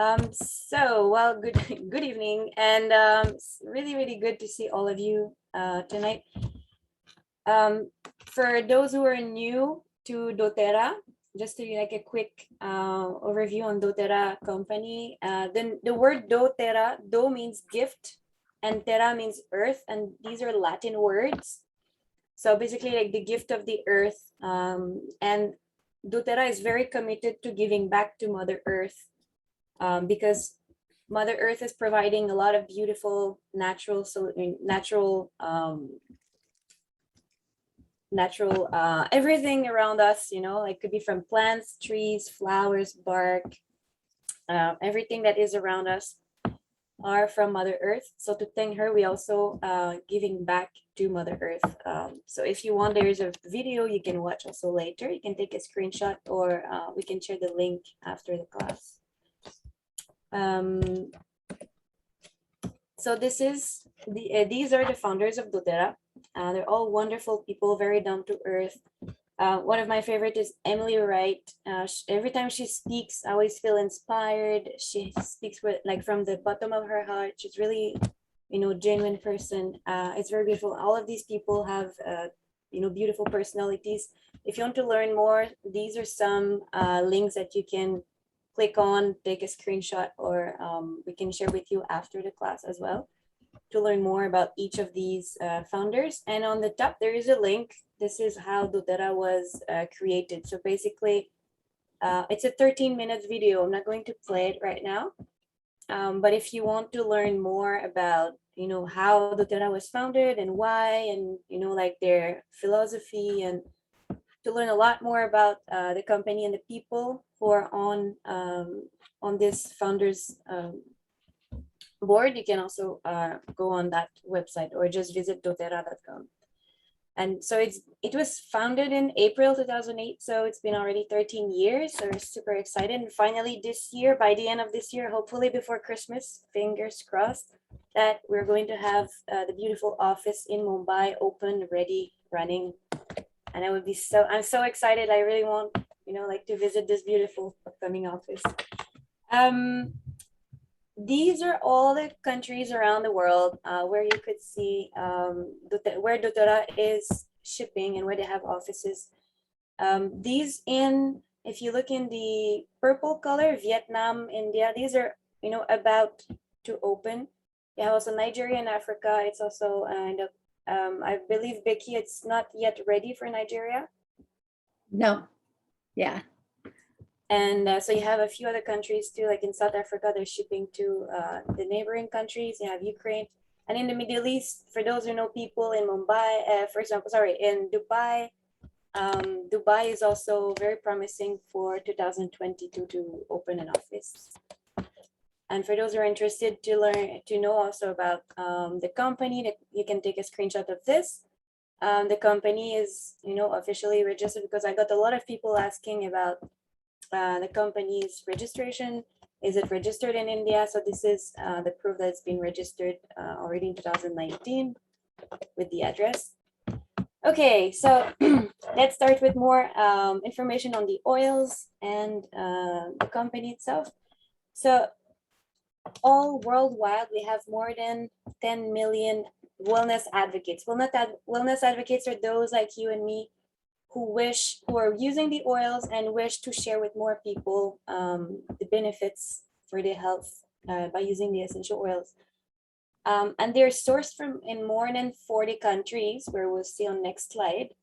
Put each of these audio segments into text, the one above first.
Well, good good evening, and it's really good to see all of you tonight. For those who are new to doTERRA, just to like a quick overview on doTERRA company. Then the word doTERRA, do means gift, and terra means earth, and these are Latin words. So basically, like the gift of the earth, and doTERRA is very committed to giving back to Mother Earth, because Mother Earth is providing a lot of beautiful natural everything around us. Like could be from plants, trees, flowers, bark, everything that is around us are from Mother Earth. So to thank her, we also giving back to Mother Earth. So if you want, there's a video you can watch also later. You can take a screenshot, or we can share the link after the class. So these are the founders of doTERRA. They're all wonderful people, very down to earth. One of my favorite is Emily Wright. Every time she speaks, I always feel inspired. She speaks from the bottom of her heart. She's really, genuine person. It's very beautiful. All of these people have, beautiful personalities. If you want to learn more, these are some links that you can click on, take a screenshot, or we can share with you after the class as well to learn more about each of these founders. And on the top, there is a link. This is how doTERRA was created. So basically, it's a 13-minute video. I'm not going to play it right now. But if you want to learn more about, how doTERRA was founded and why, and, like their philosophy, and to learn a lot more about the company and the people who are on this founders board, you can also go on that website or just visit doTERRA.com. And so it was founded in April 2008, so it's been already 13 years. So we're super excited. And finally this year, by the end of this year, hopefully before Christmas, fingers crossed, that we're going to have the beautiful office in Mumbai open, ready, running. And I'm so excited. I really want, to visit this beautiful upcoming office. These are all the countries around the world where you could see where doTERRA is shipping and where they have offices. If you look in the purple color, Vietnam, India, these are, about to open. You have also Nigeria and Africa. It's also, I believe, Becky, it's not yet ready for Nigeria. No, yeah. And so you have a few other countries too, like in South Africa, they're shipping to the neighboring countries. You have Ukraine. And in the Middle East, for those who know people in Mumbai, for example, in Dubai, Dubai is also very promising for 2022 to open an office. And for those who are interested to know also about the company, that you can take a screenshot of this. The company is, officially registered, because I got a lot of people asking about the company's registration. Is it registered in India? So this is the proof that it's been registered already in 2019 with the address. Okay, so let's start with more information on the oils and the company itself. So all worldwide, we have more than 10 million wellness advocates. Wellness advocates are those like you and me who are using the oils and wish to share with more people the benefits for their health by using the essential oils. And they're sourced in more than 40 countries, where we'll see on next slide.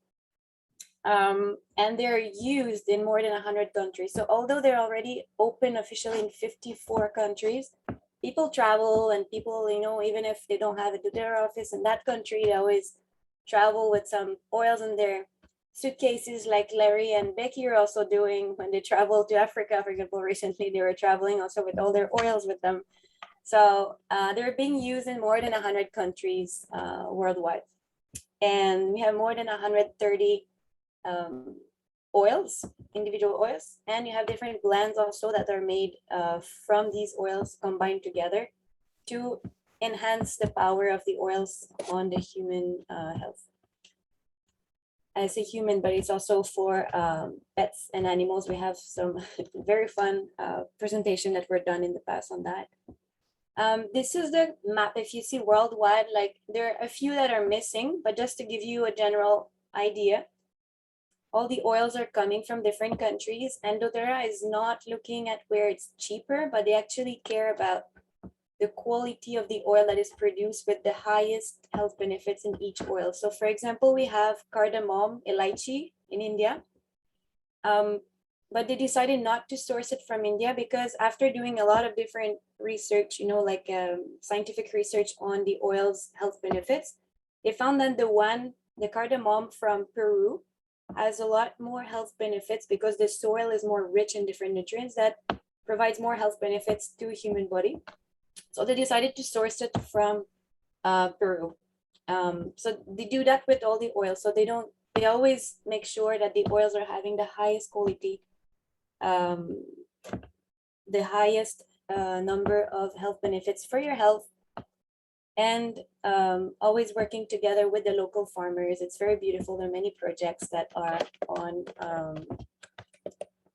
And they're used in more than 100 countries. So although they're already open officially in 54 countries, people travel, and people, even if they don't have a doTERRA office in that country, they always travel with some oils in their suitcases, like Larry and Becky are also doing when they travel to Africa. For example, recently they were traveling also with all their oils with them. So they're being used in more than 100 countries worldwide. And we have more than 130 oils, individual oils, and you have different blends also that are made from these oils combined together to enhance the power of the oils on the human health. as a human, but it's also for pets and animals. We have some very fun presentation that were done in the past on that. This is the map. If you see worldwide, like there are a few that are missing, but just to give you a general idea, all the oils are coming from different countries, and doTERRA is not looking at where it's cheaper, but they actually care about the quality of the oil that is produced with the highest health benefits in each oil. So for example, we have cardamom, elaichi in India. But they decided not to source it from India because after doing a lot of different research, like scientific research on the oil's health benefits, they found that the cardamom from Peru has a lot more health benefits because the soil is more rich in different nutrients that provides more health benefits to the human body. So they decided to source it from Peru. So they do that with all the oils. So they always make sure that the oils are having the highest quality, the highest number of health benefits for your health, and always working together with the local farmers. It's very beautiful. There are many projects that are on,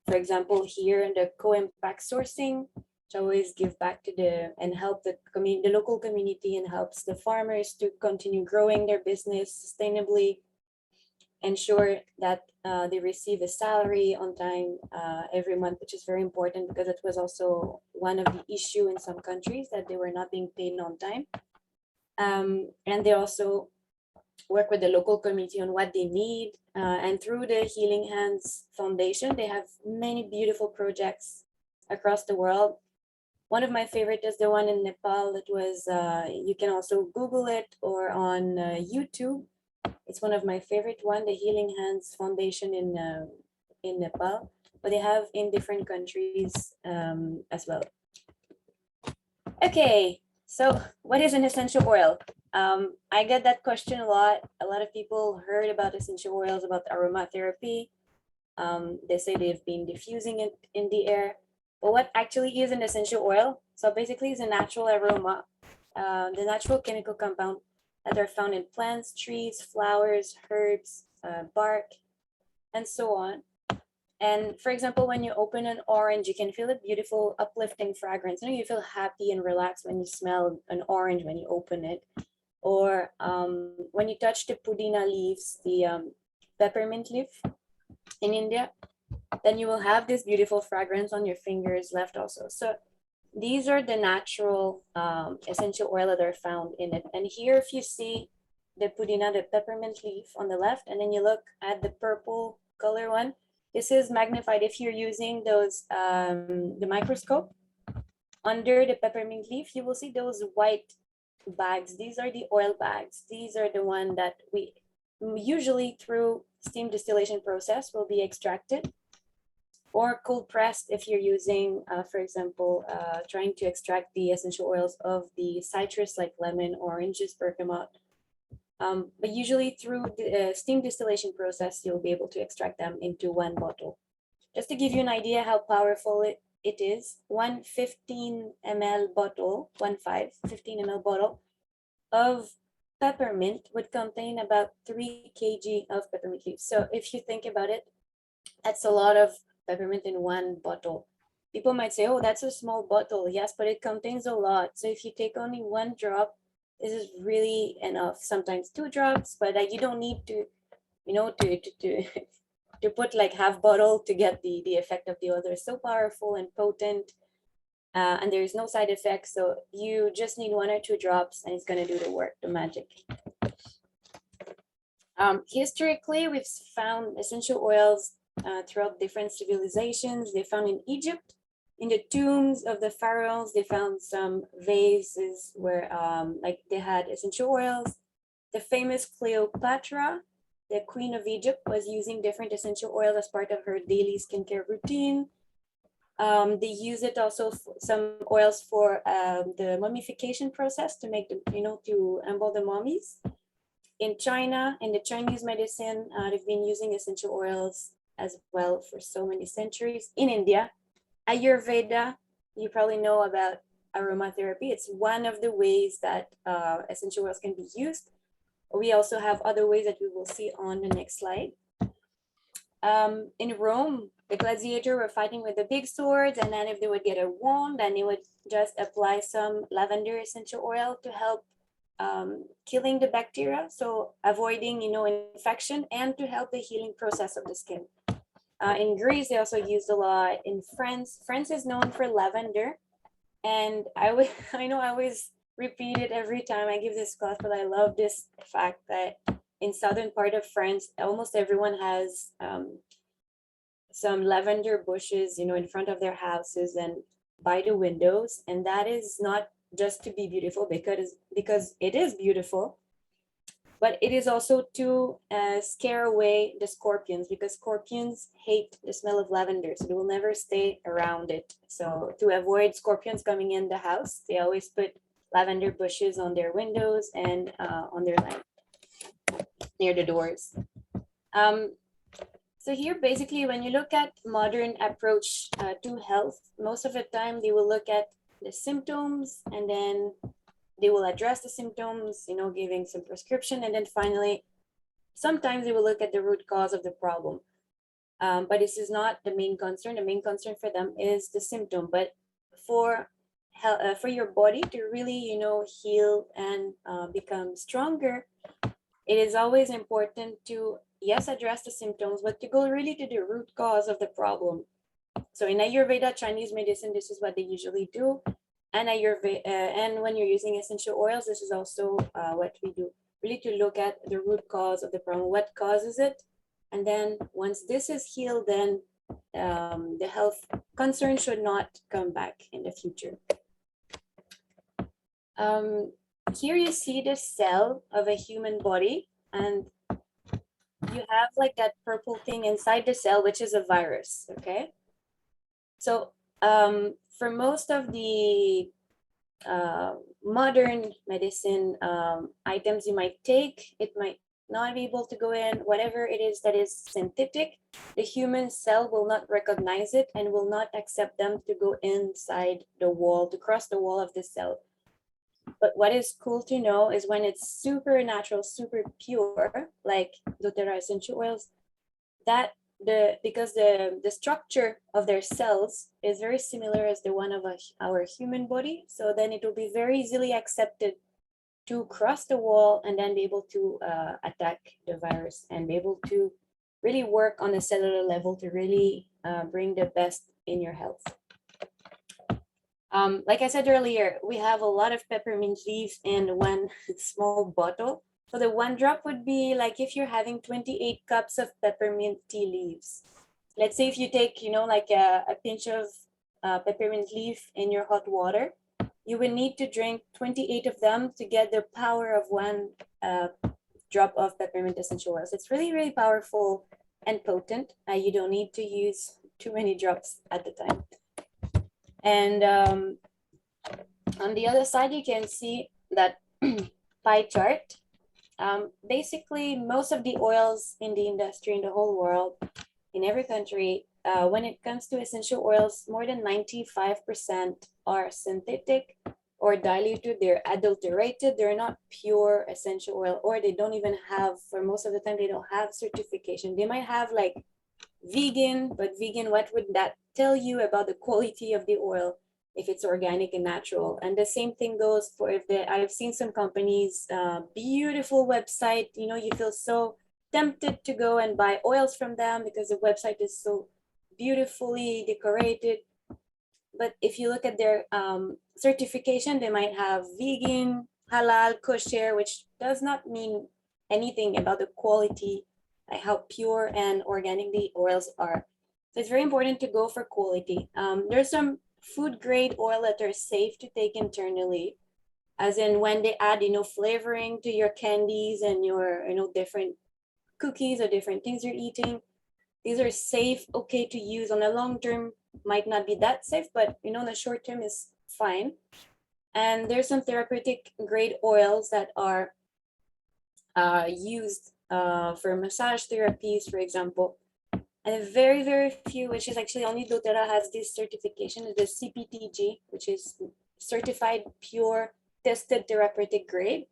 for example, here in the co-impact sourcing, which always give back to and help the local community, and helps the farmers to continue growing their business sustainably, ensure that they receive a salary on time every month, which is very important because it was also one of the issue in some countries that they were not being paid on time. And they also work with the local community on what they need. And through the Healing Hands Foundation, they have many beautiful projects across the world. One of my favorite is the one in Nepal. It was, you can also Google it or on YouTube. It's one of my favorite one, the Healing Hands Foundation in Nepal, but they have in different countries as well. Okay, so what is an essential oil? I get that question a lot. A lot of people heard about essential oils, about aromatherapy. They say they've been diffusing it in the air. But what actually is an essential oil? So basically it's a natural aroma, the natural chemical compound that are found in plants, trees, flowers, herbs, bark, and so on. And for example, when you open an orange, you can feel a beautiful uplifting fragrance. You feel happy and relaxed when you smell an orange when you open it. Or when you touch the pudina leaves, the peppermint leaf in India, then you will have this beautiful fragrance on your fingers left also. So these are the natural essential oil that are found in it. And here, if you see the pudina, the peppermint leaf on the left, and then you look at the purple color one, this is magnified. If you're using those, the microscope, under the peppermint leaf, you will see those white bags. These are the oil bags. These are the one that we usually through steam distillation process will be extracted, or cold pressed if you're using, for example, trying to extract the essential oils of the citrus like lemon, oranges, bergamot. But usually through the steam distillation process, you'll be able to extract them into one bottle. Just to give you an idea how powerful it is, one 15 ml bottle, 15 ml bottle of peppermint would contain about 3 kg of peppermint leaves. So if you think about it, that's a lot of peppermint in one bottle. People might say, oh, that's a small bottle. Yes, but it contains a lot. So if you take only one drop, this is really enough. Sometimes 2 drops, but you don't need to, to put like half bottle to get the effect of the oil. They're so powerful and potent, and there is no side effects. So you just need 1 or 2 drops and it's gonna do the work, the magic. Historically, we've found essential oils throughout different civilizations. They found in Egypt, in the tombs of the pharaohs, they found some vases where like they had essential oils. The famous Cleopatra, the queen of Egypt, was using different essential oils as part of her daily skincare routine. They use it also some oils for the mummification process to make them, to embalm the mummies. In China, in the Chinese medicine, they've been using essential oils as well for so many centuries. In India, Ayurveda, you probably know about aromatherapy. It's one of the ways that essential oils can be used. We also have other ways that we will see on the next slide. In Rome, the gladiator were fighting with the big swords, and then if they would get a wound, then they would just apply some lavender essential oil to help killing the bacteria, so avoiding, infection, and to help the healing process of the skin. In Greece, they also used a lot. In France, France is known for lavender, and I know I always repeat it every time I give this class, but I love this fact that in southern part of France, almost everyone has some lavender bushes, in front of their houses and by the windows. And that is not just to be beautiful, because it is beautiful, but it is also to scare away the scorpions, because scorpions hate the smell of lavender, so they will never stay around it. So to avoid scorpions coming in the house, they always put lavender bushes on their windows and on their lamp near the doors. So here, basically, when you look at modern approach to health, most of the time they will look at the symptoms, and then they will address the symptoms, giving some prescription, and then finally, sometimes they will look at the root cause of the problem. But this is not the main concern. The main concern for them is the symptom. But for your body to really, heal and become stronger, it is always important to, yes, address the symptoms, but to go really to the root cause of the problem. So in Ayurveda, Chinese medicine, this is what they usually do. And and when you're using essential oils, this is also what we do, really to look at the root cause of the problem, what causes it. And then once this is healed, then the health concern should not come back in the future. Here you see the cell of a human body, and you have like that purple thing inside the cell, which is a virus, okay? So for most of the modern medicine items you might take, it might not be able to go in. Whatever it is that is synthetic, the human cell will not recognize it and will not accept them to go inside the wall, to cross the wall of the cell. But what is cool to know is when it's super natural, super pure, like doTERRA essential oils, that because the structure of their cells is very similar as the one of our human body, so then it will be very easily accepted to cross the wall and then be able to attack the virus and be able to really work on a cellular level to really bring the best in your health. Like I said earlier, we have a lot of peppermint leaves in one small bottle. So the one drop would be like if you're having 28 cups of peppermint tea leaves. Let's say if you take, like a pinch of peppermint leaf in your hot water, you will need to drink 28 of them to get the power of one drop of peppermint essential oils. It's really, really powerful and potent. You don't need to use too many drops at the time. And on the other side, you can see that pie chart. Basically, most of the oils in the industry in the whole world, in every country, when it comes to essential oils, more than 95% are synthetic or diluted. They're adulterated. They're not pure essential oil, or they don't even have, for most of the time, they don't have certification. They might have like vegan, but vegan, what would that tell you about the quality of the oil if it's organic and natural? And the same thing goes for I've seen some companies, beautiful website, you feel so tempted to go and buy oils from them because the website is so beautifully decorated. But if you look at their certification, they might have vegan, halal, kosher, which does not mean anything about the quality, like how pure and organic the oils are. So it's very important to go for quality. There's some food grade oil that are safe to take internally, as in when they add, flavoring to your candies and your, different cookies or different things you're eating. These are safe, okay to use. On the long term, might not be that safe, but in the short term is fine. And there's some therapeutic grade oils that are used for massage therapies, for example. And very, very few, which is actually only doTERRA has this certification, is the CPTG, which is certified pure tested therapeutic grade.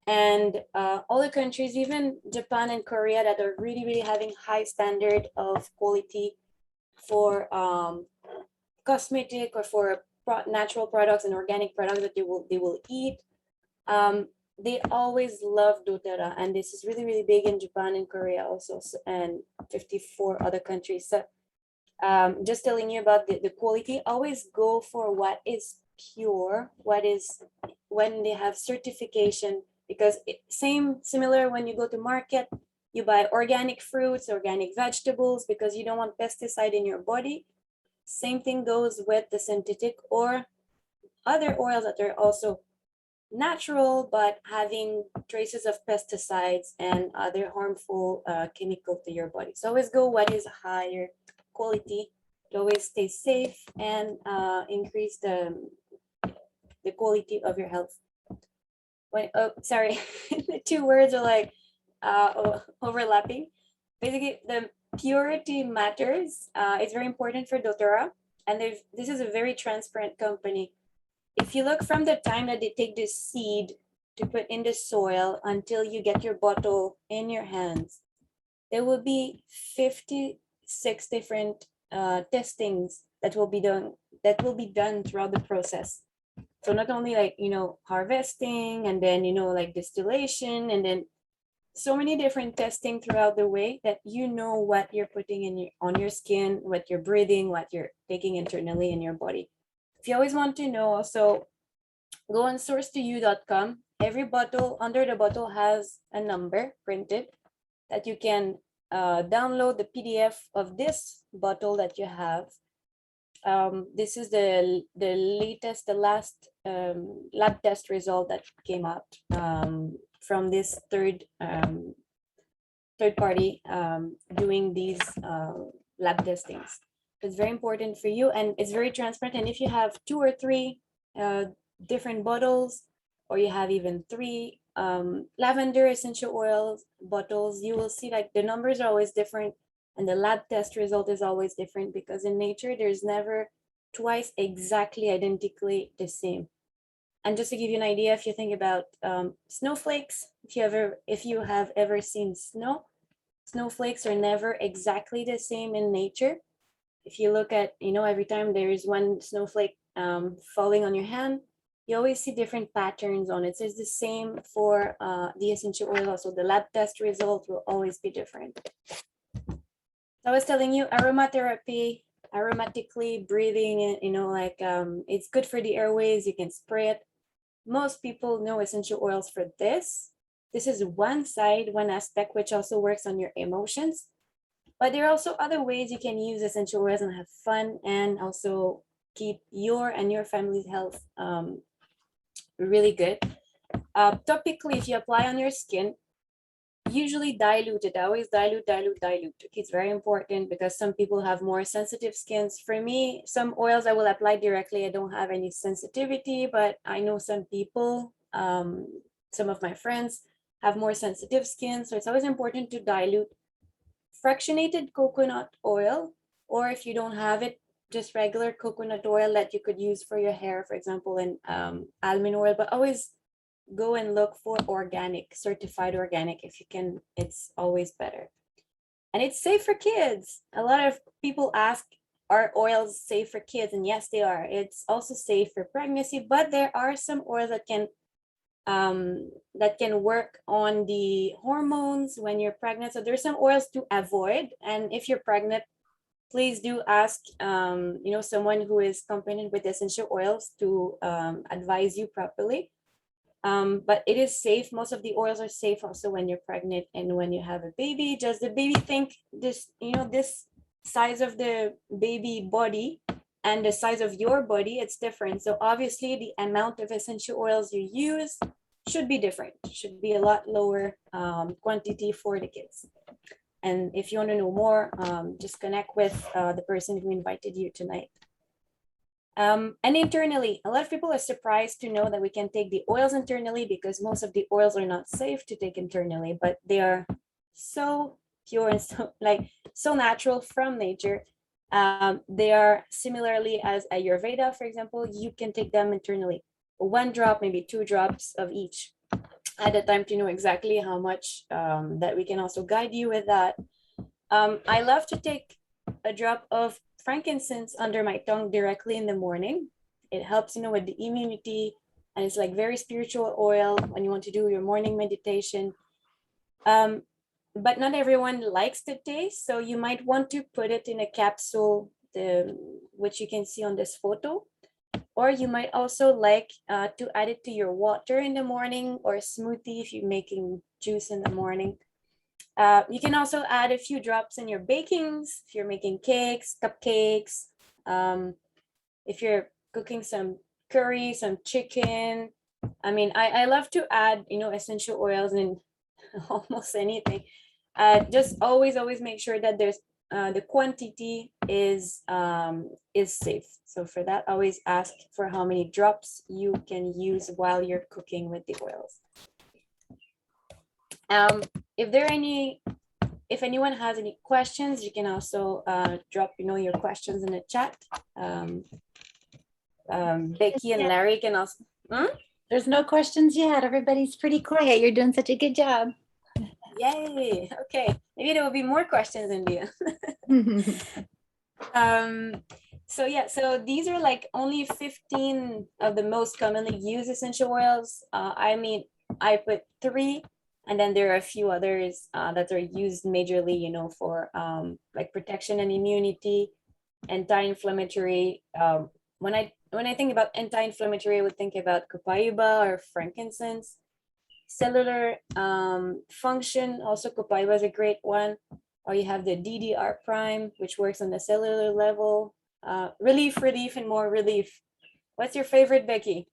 And all the countries, even Japan and Korea, that are really, really having high standard of quality for cosmetic or for natural products and organic products that they will eat. They always love doTERRA, and this is really, really big in Japan and Korea also, and 54 other countries. So just telling you about the quality, always go for what is pure, what is when they have certification, because similar when you go to market, you buy organic fruits, organic vegetables, because you don't want pesticide in your body. Same thing goes with the synthetic or other oils that are also natural, but having traces of pesticides and other harmful chemicals to your body. So always go what is higher quality to always stay safe and increase the quality of your health. When, oh, sorry, the two words are like overlapping. Basically, the purity matters. It's very important for doTERRA, and this is a very transparent company. If you look from the time that they take the seed to put in the soil until you get your bottle in your hands, there will be 56 different testings that will be done throughout the process. So not only like, harvesting, and then, like distillation, and then so many different testing throughout the way that what you're putting on your skin, what you're breathing, what you're taking internally in your body. If you always want to know, also go on source2you.com. Every bottle, under the bottle, has a number printed that you can download the PDF of this bottle that you have. This is the last lab test result that came out from this third party doing these lab testings. It's very important for you, and it's very transparent. And if you have 2 or 3 different bottles, or you have even 3 lavender essential oils bottles, you will see like the numbers are always different, and the lab test result is always different, because in nature there's never twice exactly identically the same. And just to give you an idea, if you think about snowflakes, if you have ever seen snowflakes are never exactly the same in nature. If you look at, every time there is one snowflake falling on your hand, you always see different patterns on it. So it's the same for the essential oil. Also, the lab test result will always be different. So I was telling you, aromatherapy, aromatically breathing, it's good for the airways. You can spray it. Most people know essential oils for this. This is one side, one aspect, which also works on your emotions. But there are also other ways you can use essential oils and have fun, and also keep your and your family's health really good. Topically, if you apply on your skin, usually dilute it. I always dilute. It's very important, because some people have more sensitive skins. For me, some oils I will apply directly. I don't have any sensitivity, but I know some people, some of my friends have more sensitive skin. So it's always important to dilute. Fractionated coconut oil, or if you don't have it, just regular coconut oil that you could use for your hair, for example, and almond oil. But always go and look for organic, certified organic. If you can, it's always better. And it's safe for kids. A lot of people ask, are oils safe for kids? And yes, they are. It's also safe for pregnancy, but there are some oils that can work on the hormones when you're pregnant. So there's some oils to avoid. And if you're pregnant, please do ask someone who is competent with essential oils to advise you properly. But it is safe. Most of the oils are safe also when you're pregnant and when you have a baby. Just the baby think this, this size of the baby body and the size of your body, it's different. So obviously the amount of essential oils you use should be different, should be a lot lower quantity for the kids. And if you want to know more, just connect with the person who invited you tonight. And internally, a lot of people are surprised to know that we can take the oils internally, because most of the oils are not safe to take internally, but they are so pure and so natural from nature. They are similarly as Ayurveda, for example. You can take them internally, 1 drop, maybe 2 drops of each. at the time to know exactly how much, that we can also guide you with that. I love to take a drop of frankincense under my tongue directly in the morning. It helps, with the immunity, and it's like very spiritual oil when you want to do your morning meditation. Um, but not everyone likes the taste, so you might want to put it in a capsule, which you can see on this photo. Or you might also like to add it to your water in the morning, or smoothie if you're making juice in the morning. You can also add a few drops in your bakings if you're making cakes, cupcakes, if you're cooking some curry, some chicken. I mean, I love to add, essential oils in almost anything. Just always make sure that there's the quantity is safe. So for that, always ask for how many drops you can use while you're cooking with the oils. Um, if there are any, if anyone has any questions, you can also drop, your questions in the chat. Becky and Larry can also. There's no questions yet. Everybody's pretty quiet. You're doing such a good job. Yay. Okay. Maybe there will be more questions, India. So yeah, so these are like only 15 of the most commonly used essential oils. I mean, I put 3, and then there are a few others that are used majorly, for like protection and immunity, anti-inflammatory. When I think about anti-inflammatory, I would think about copaiba or frankincense. Cellular function, also copaiba is a great one. Or you have the DDR prime, which works on the cellular level. Relief, and more relief. What's your favorite, Becky?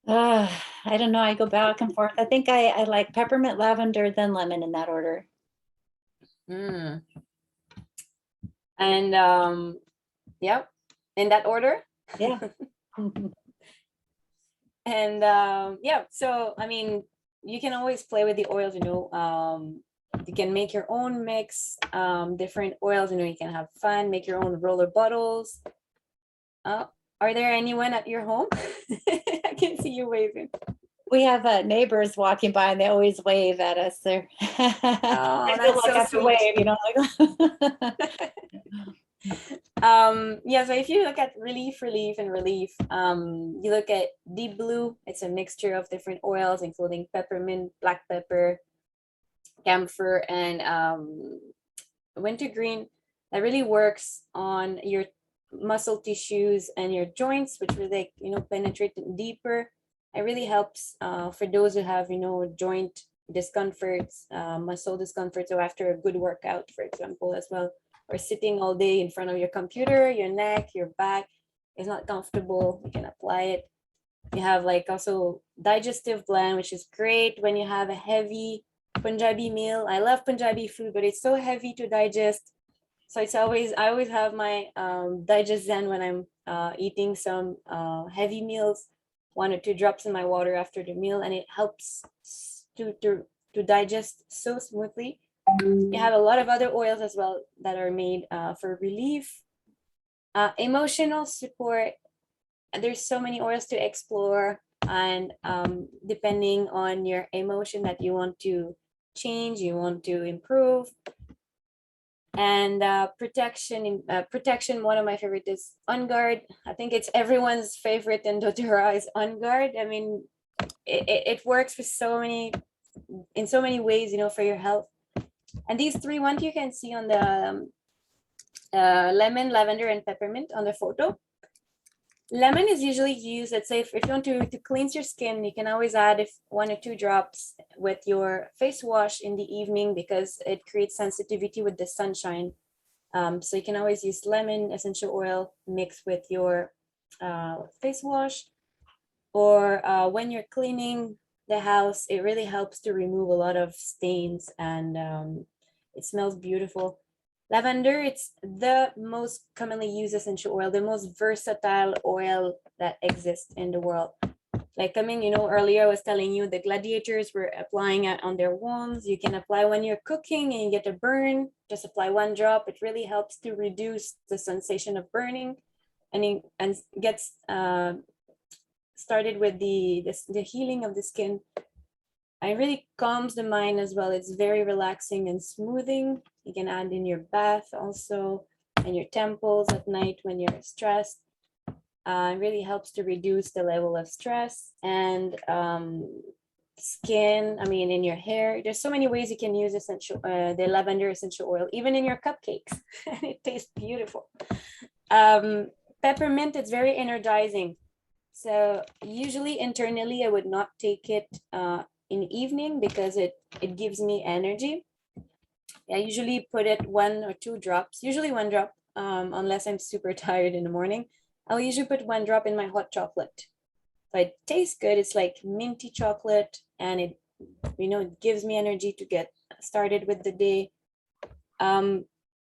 I don't know. I go back and forth. I think I like peppermint, lavender, then lemon in that order. And yeah, in that order. Yeah. And yeah, so I mean, you can always play with the oils. You can make your own mix, different oils. You can have fun, make your own roller bottles. Are there anyone at your home? I can see you waving. We have neighbors walking by, and they always wave at us. They're Oh, that's so have to sweet. wave, Yeah, so if you look at relief, you look at deep blue. It's a mixture of different oils, including peppermint, black pepper, camphor, and wintergreen. That really works on your muscle tissues and your joints, which really, penetrate deeper. It really helps for those who have, joint discomforts, muscle discomfort. So after a good workout, for example, as well, or sitting all day in front of your computer, your neck, your back is not comfortable, you can apply it. You have like also digestive blend, which is great when you have a heavy Punjabi meal. I love Punjabi food, but it's so heavy to digest. So I always have my digest zen when I'm eating some heavy meals, 1 or 2 drops in my water after the meal, and it helps to digest so smoothly. You have a lot of other oils as well that are made for relief, emotional support. There's so many oils to explore, and depending on your emotion that you want to change, you want to improve. And protection, one of my favorite is On Guard. I think it's everyone's favorite in doTERRA is On Guard. I mean, it works in so many ways, for your health. And these 3 ones you can see on the lemon, lavender, and peppermint on the photo. Lemon is usually used, let's say, if you want to cleanse your skin, you can always add 1 or 2 drops with your face wash in the evening, because it creates sensitivity with the sunshine. So you can always use lemon essential oil mixed with your face wash. Or when you're cleaning the house, it really helps to remove a lot of stains, and it smells beautiful. Lavender, it's the most commonly used essential oil, the most versatile oil that exists in the world. Like earlier I was telling you the gladiators were applying it on their wounds. You can apply when you're cooking and you get a burn, just apply 1 drop. It really helps to reduce the sensation of burning, and gets started with the healing of the skin. It really calms the mind as well. It's very relaxing and smoothing. You can add in your bath also, and your temples at night when you're stressed. It really helps to reduce the level of stress and skin. I mean, in your hair. There's so many ways you can use the lavender essential oil, even in your cupcakes. And it tastes beautiful. Peppermint, it's very energizing. So usually internally, I would not take it in the evening because it gives me energy. I usually put it 1 or 2 drops, usually 1 drop, unless I'm super tired in the morning. I'll usually put 1 drop in my hot chocolate. So it tastes good. It's like minty chocolate, and it, it gives me energy to get started with the day.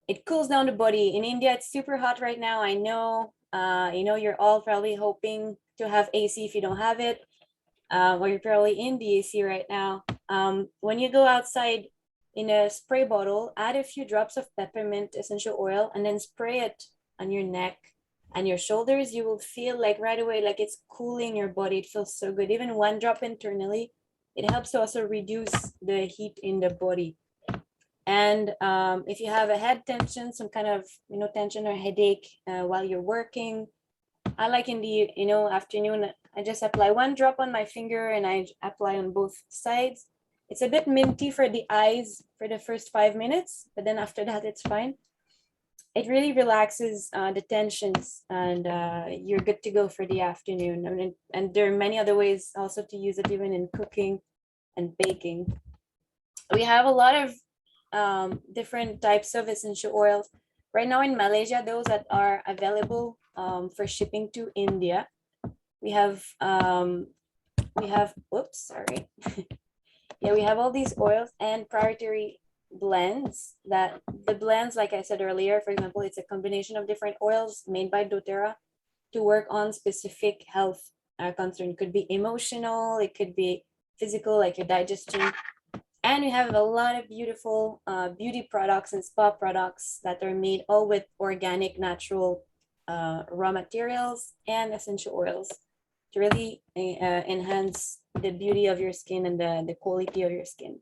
It cools down the body. In India, it's super hot right now. I know, you're all probably hoping to have AC if you don't have it, or you're probably in the AC right now. When you go outside in a spray bottle, add a few drops of peppermint essential oil and then spray it on your neck and your shoulders. You will feel like right away, like it's cooling your body. It feels so good. Even 1 drop internally, it helps to also reduce the heat in the body. And if you have a head tension, some kind of, tension or headache while you're working, I like in the, afternoon, I just apply 1 drop on my finger and I apply on both sides. It's a bit minty for the eyes for the first 5 minutes, but then after that, it's fine. It really relaxes the tensions, and you're good to go for the afternoon. I mean, and there are many other ways also to use it, even in cooking and baking. We have a lot of different types of essential oils. Right now in Malaysia, those that are available for shipping to India, we have, oops, sorry. Yeah, we have all these oils and proprietary blends. That the blends, like I said earlier, for example, it's a combination of different oils made by doTERRA to work on specific health concern. It could be emotional, it could be physical, like your digestion. And we have a lot of beautiful beauty products and spa products that are made all with organic, natural raw materials and essential oils to really enhance the beauty of your skin and the quality of your skin.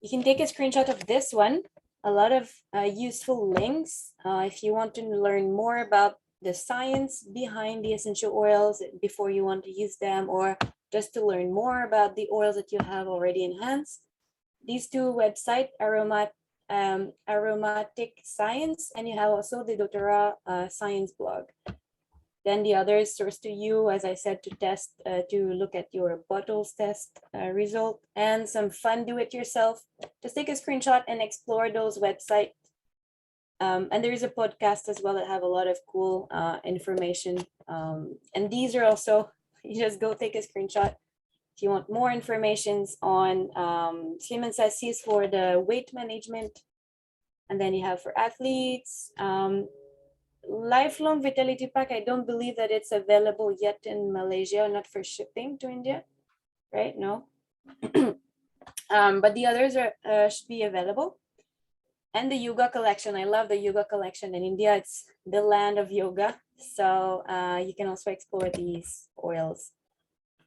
You can take a screenshot of this one. A lot of useful links if you want to learn more about the science behind the essential oils before you want to use them, or just to learn more about the oils that you have already enhanced. These 2 websites, Aromatic Science, and you have also the doTERRA Science blog. Then the other is source to you, as I said, to test, to look at your bottles test result, and some fun do-it-yourself. Just take a screenshot and explore those websites. And there is a podcast as well that have a lot of cool information. And these are also, you just go take a screenshot. If you want more information on Slim and Sassy's for the weight management. And then you have for athletes, Lifelong Vitality Pack. I don't believe that it's available yet in Malaysia, not for shipping to India, right? No. But the others are should be available. And the yoga collection. I love the yoga collection. In India, it's the land of yoga. So you can also explore these oils.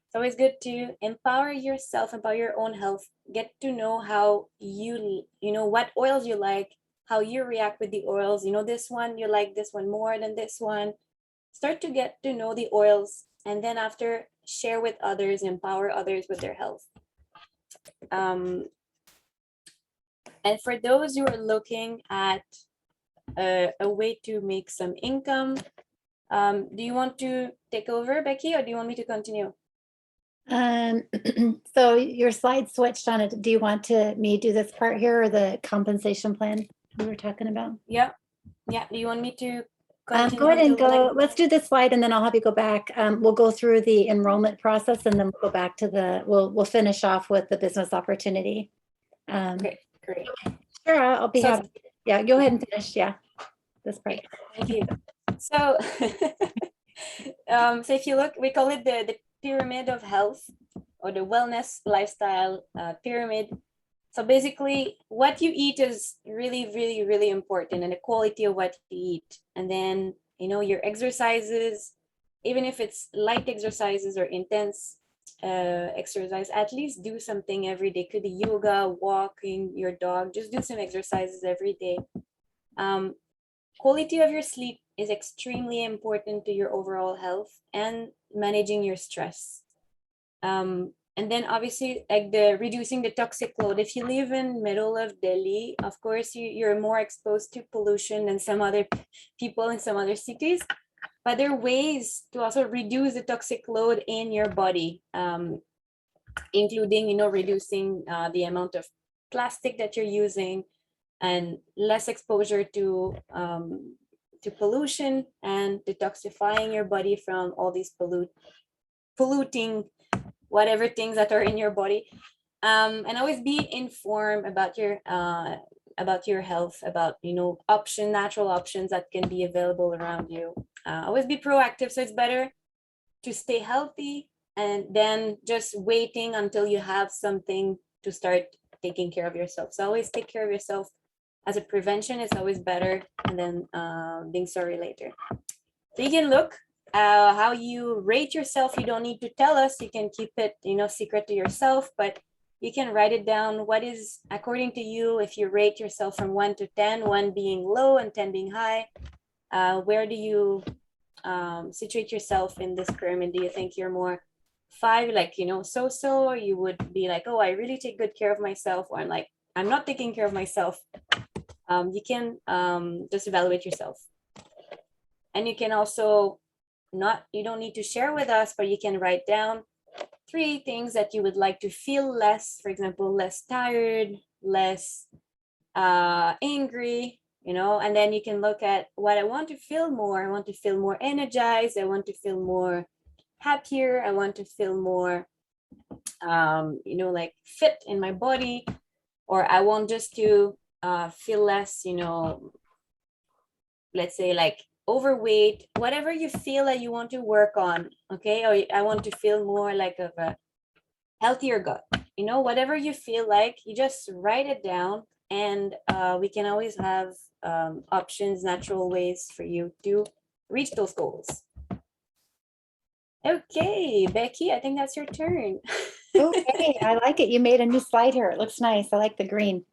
It's always good to empower yourself, empower your own health, get to know how what oils you like, how you react with the oils. This one, you like this one more than this one. Start to get to know the oils, and then after, share with others, empower others with their health. And for those who are looking at a way to make some income, do you want to take over, Becky, or do you want me to continue? So your slide switched on it. Do you want me do this part here, or the compensation plan we were talking about? Yeah. Do you want me to continue? Go ahead and go. Let's do this slide, and then I'll have you go back. We'll go through the enrollment process, and then we'll go back to we'll finish off with the business opportunity. Great. Sure, I'll be happy. Yeah, go ahead and finish. Yeah, this part. Thank you. So, so if you look, we call it the pyramid of health, or the wellness lifestyle pyramid. So basically, what you eat is really, really, really important, and the quality of what you eat. And then, your exercises, even if it's light exercises or intense exercise, at least do something every day. Could be yoga, walking your dog, just do some exercises every day. Quality of your sleep is extremely important to your overall health and managing your stress. And then obviously like the reducing the toxic load. If you live in middle of Delhi, of course you're more exposed to pollution than some other people in some other cities. But there are ways to also reduce the toxic load in your body, including, reducing the amount of plastic that you're using and less exposure to pollution and detoxifying your body from all these polluting whatever things that are in your body. And always be informed about your health, about natural options that can be available around you. Always be proactive. So it's better to stay healthy and then just waiting until you have something to start taking care of yourself. So always take care of yourself as a prevention. It's always better than being sorry later. So you can look how you rate yourself. You don't need to tell us. You can keep it, secret to yourself, but you can write it down. What is, according to you, if you rate yourself from 1 to 10, 1 being low and 10 being high, where do you situate yourself in this pyramid? Do you think you're more 5, like, so, or you would be like, oh, I really take good care of myself, or I'm not taking care of myself? You can just evaluate yourself. And you can also you don't need to share with us, but you can write down 3 things that you would like to feel less, for example, less tired, less angry, and then you can look at what I want to feel more. I want to feel more energized. I want to feel more happier. I want to feel more, like fit in my body, or I want just to feel less, let's say like overweight, whatever you feel that you want to work on. Okay. Or I want to feel more like of a healthier gut, whatever you feel like, you just write it down, and we can always have options, natural ways for you to reach those goals. Okay, Becky, I think that's your turn. Okay, I like it. You made a new slide here. It looks nice. I like the green.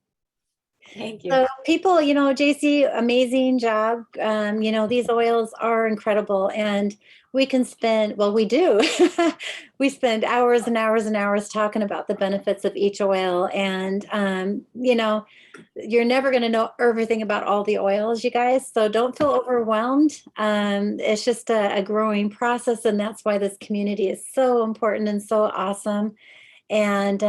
Thank you. So people, Jacy, amazing job. These oils are incredible, and we can spend, well, we do. We spend hours and hours and hours talking about the benefits of each oil. And, you're never going to know everything about all the oils, you guys. So don't feel overwhelmed. It's just a growing process. And that's why this community is so important and so awesome. And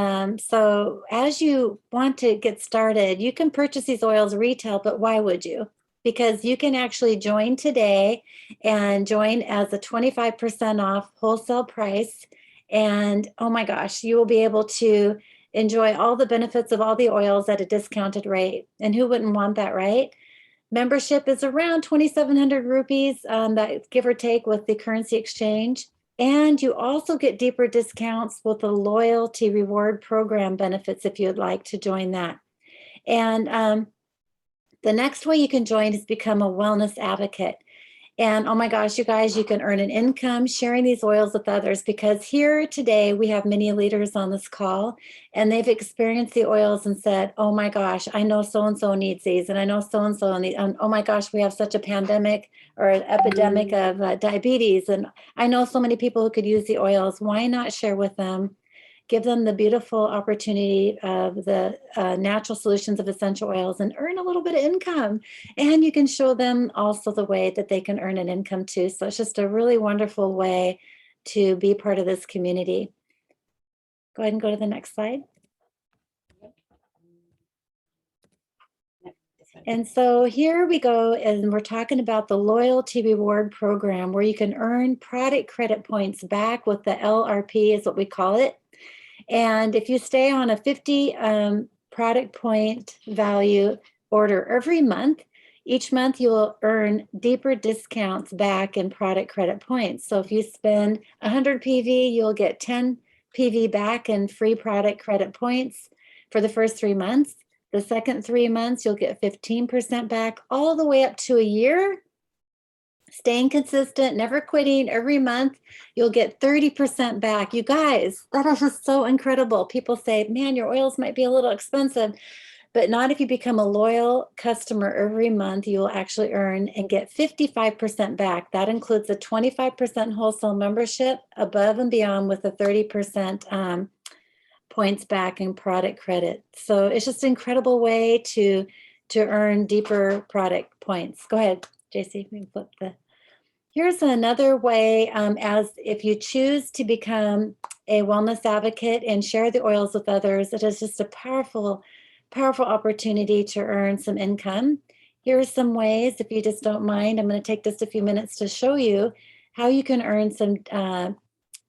so as you want to get started, you can purchase these oils retail, but why would you? Because you can actually join today and join as a 25% off wholesale price. And oh my gosh, you will be able to enjoy all the benefits of all the oils at a discounted rate. And who wouldn't want that, right? Membership is around 2,700 rupees, that give or take with the currency exchange. And you also get deeper discounts with the loyalty reward program benefits if you'd like to join that. And the next way you can join is become a wellness advocate. And oh my gosh, you guys, you can earn an income sharing these oils with others, because here today we have many leaders on this call, and they've experienced the oils and said, oh my gosh, I know so-and-so needs these, and I know so-and-so needs, and oh my gosh, we have such a pandemic or an epidemic of diabetes, and I know so many people who could use the oils. Why not share with them? Give them the beautiful opportunity of the natural solutions of essential oils and earn a little bit of income. And you can show them also the way that they can earn an income too. So it's just a really wonderful way to be part of this community. Go ahead and go to the next slide. And so here we go, and we're talking about the loyalty reward program, where you can earn product credit points back with the LRP is what we call it. And if you stay on a 50 product point value order every month, each month you will earn deeper discounts back in product credit points. So if you spend 100 PV, you'll get 10 PV back in free product credit points for the first 3 months. The second 3 months, you'll get 15% back, all the way up to a year. Staying consistent, never quitting. Every month, you'll get 30% back. You guys, that is just so incredible. People say, man, your oils might be a little expensive, but not if you become a loyal customer every month. You will actually earn and get 55% back. That includes a 25% wholesale membership above and beyond with a 30% points back in product credit. So it's just an incredible way to earn deeper product points. Go ahead, Jacy, we can flip the. Here's another way, as if you choose to become a wellness advocate and share the oils with others, it is just a powerful, powerful opportunity to earn some income. Here are some ways, if you just don't mind, I'm going to take just a few minutes to show you how you can earn some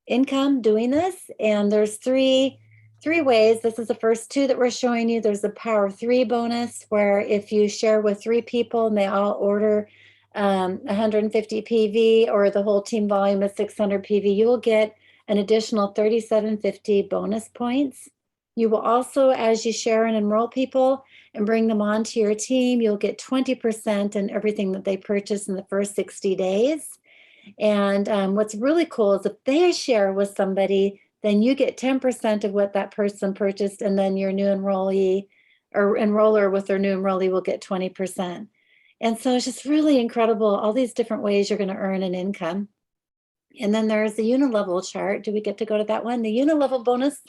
income doing this. And there's three ways. This is the first two that we're showing you. There's the Power 3 bonus, where if you share with 3 people and they all order 150 PV, or the whole team volume is 600 PV, you will get an additional 3750 bonus points. You will also, as you share and enroll people and bring them onto your team, you'll get 20% in everything that they purchase in the first 60 days. And what's really cool is if they share with somebody, then you get 10% of what that person purchased, and then your new enrollee or enroller with their new enrollee will get 20%. And so it's just really incredible, all these different ways you're going to earn an income. And then there's the unilevel chart. Do we get to go to that one? The unilevel bonus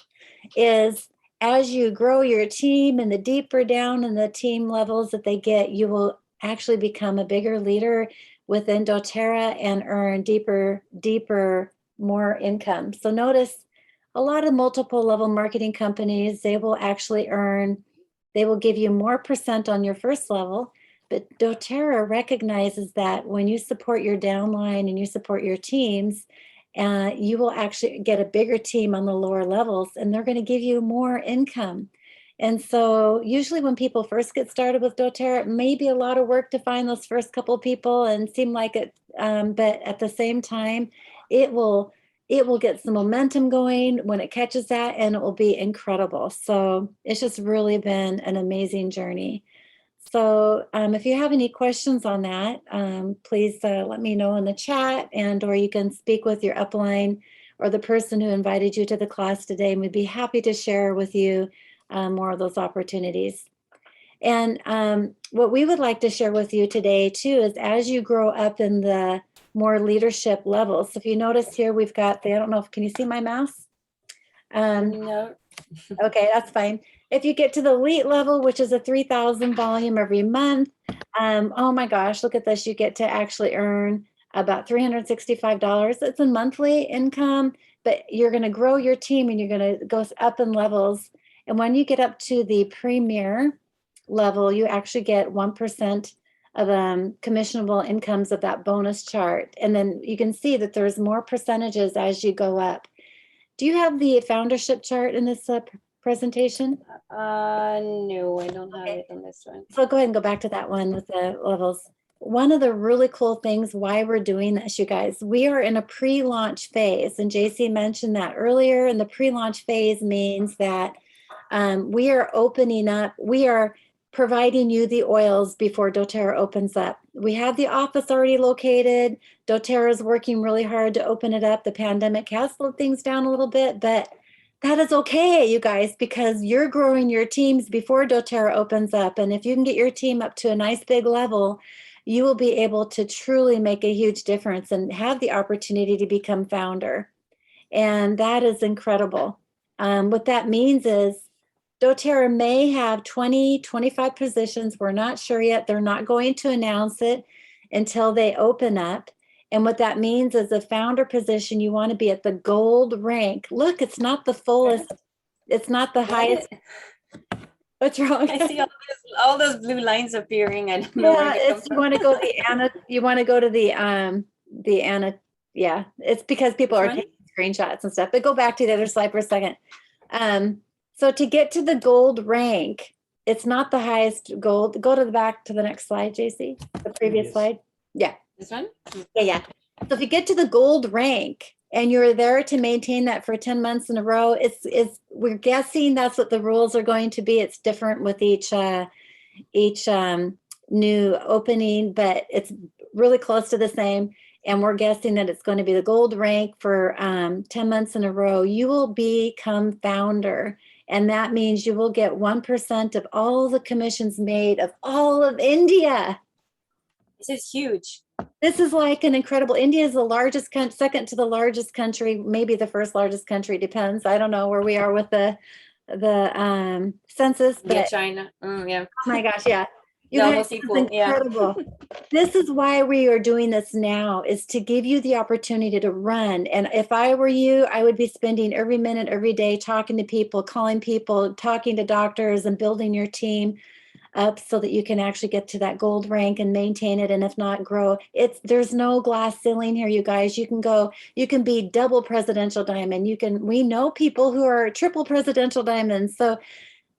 is as you grow your team and the deeper down in the team levels that they get, you will actually become a bigger leader within doTERRA and earn deeper, more income. So notice a lot of multiple level marketing companies, they will actually they will give you more percent on your first level. But doTERRA recognizes that when you support your downline and you support your teams, you will actually get a bigger team on the lower levels, and they're going to give you more income. And so usually when people first get started with doTERRA, it may be a lot of work to find those first couple of people and seem like it, but at the same time, it will get some momentum going when it catches that, and it will be incredible. So it's just really been an amazing journey. So if you have any questions on that, please let me know in the chat, or you can speak with your upline or the person who invited you to the class today, and we'd be happy to share with you more of those opportunities. And what we would like to share with you today too is as you grow up in the more leadership levels. So if you notice here, we've got I don't know, can you see my mouse? No. Okay, that's fine. If you get to the elite level, which is a 3,000 volume every month, oh my gosh, look at this. You get to actually earn about $365. It's a monthly income, but you're going to grow your team and you're going to go up in levels. And when you get up to the premier level, you actually get 1% of commissionable incomes of that bonus chart. And then you can see that there's more percentages as you go up. Do you have the foundership chart in this presentation? No, I don't have it on this one. So go ahead and go back to that one with the levels. One of the really cool things why we're doing this, you guys, we are in a pre-launch phase, and Jacy mentioned that earlier. And the pre-launch phase means that we are opening up, we are providing you the oils before doTERRA opens up. We have the office already located. doTERRA is working really hard to open it up. The pandemic has slowed things down a little bit, but that is okay, you guys, because you're growing your teams before doTERRA opens up. And if you can get your team up to a nice big level, you will be able to truly make a huge difference and have the opportunity to become founder. And that is incredible. What that means is doTERRA may have 20, 25 positions. We're not sure yet. They're not going to announce it until they open up. And what that means is a founder position, you want to be at the gold rank. Look, it's not the fullest. It's not the highest. What's wrong? I see all those blue lines appearing. I don't know where they come from. You want to go to the Anna. Yeah, it's because people are taking screenshots and stuff. But go back to the other slide for a second. So to get to the gold rank, it's not the highest gold. Go to the back to the next slide, Jacy. The previous slide. Yeah. This one? Yeah. So if you get to the gold rank and you're there to maintain that for 10 months in a row, we're guessing that's what the rules are going to be. It's different with each new opening, but it's really close to the same. And we're guessing that it's going to be the gold rank for 10 months in a row. You will become founder. And that means you will get 1% of all the commissions made of all of India. This is huge. This is like an incredible. India is the largest, second to the largest country, maybe the first largest country, depends. I don't know where we are with the census, but Yeah, China. Yeah. oh my gosh, yeah. You They're guys, almost this is equal. Yeah. incredible. This is why we are doing this now, is to give you the opportunity to run. And if I were you, I would be spending every minute, every day talking to people, calling people, talking to doctors, and building your team up so that you can actually get to that gold rank and maintain it, and if not, grow. There's no glass ceiling here, you guys. You can be double presidential diamond. We know people who are triple presidential diamonds. So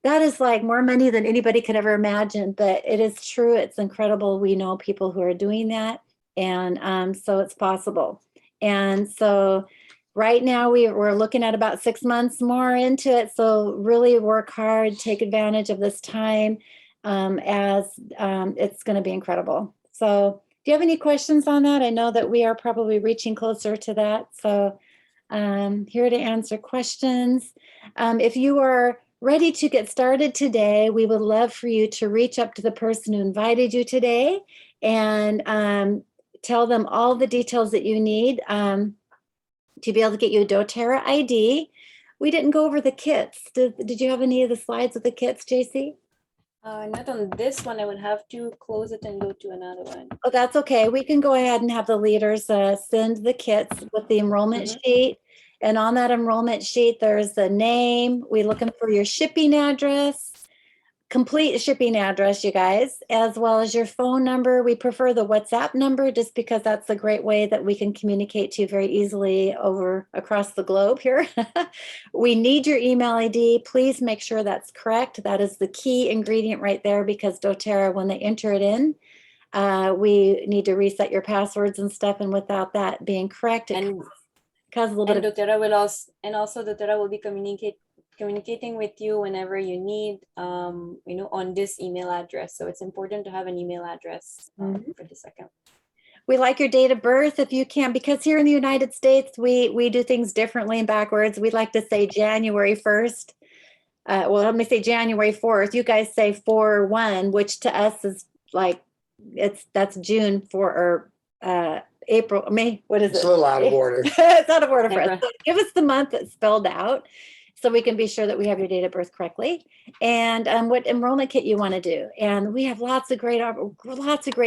that is like more money than anybody could ever imagine, but it is true. It's incredible. We know people who are doing that. And so it's possible. And so right now we're looking at about 6 months more into it. So really work hard, take advantage of this time, as it's going to be incredible. So do you have any questions on that? I know that we are probably reaching closer to that. So here to answer questions. If you are ready to get started today, we would love for you to reach up to the person who invited you today and tell them all the details that you need to be able to get you a doTERRA ID. We didn't go over the kits. Did you have any of the slides with the kits, Jacy? Not on this one. I would have to close it and go to another one. Oh, that's okay. We can go ahead and have the leaders send the kits with the enrollment sheet. And on that enrollment sheet, there's the name. We're looking for your shipping address, complete shipping address, you guys, as well as your phone number. We prefer the WhatsApp number just because that's a great way that we can communicate to you very easily across the globe here. We need your email ID. Please make sure that's correct. That is the key ingredient right there, because doTERRA, when they enter it in, we need to reset your passwords and stuff. And without that being correct, it causes a little bit of doTERRA will also doTERRA will be communicating with you whenever you need, on this email address. So it's important to have an email address for this account. We like your date of birth if you can, because here in the United States, we do things differently and backwards. We like to say January 1st. Well, let me say January 4th. You guys say 4/1, which to us is like, that's June or April, May. What is it? It's a little out of order. It's out of order for us. So give us the month that's spelled out so we can be sure that we have your date of birth correctly, and what enrollment kit you want to do. And we have lots of great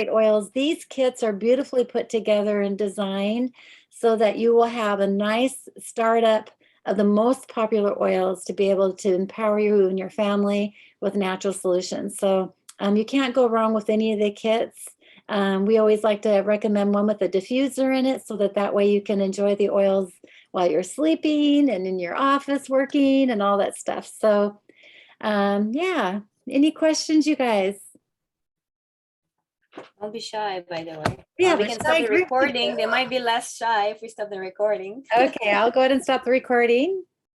oils. These kits are beautifully put together and designed so that you will have a nice startup of the most popular oils to be able to empower you and your family with natural solutions. So you can't go wrong with any of the kits. We always like to recommend one with a diffuser in it so that way you can enjoy the oils while you're sleeping and in your office working and all that stuff. So yeah, any questions, you guys? Don't be shy, by the way. Yeah, we can stop the recording. They might be less shy if we stop the recording. Okay, I'll go ahead and stop the recording.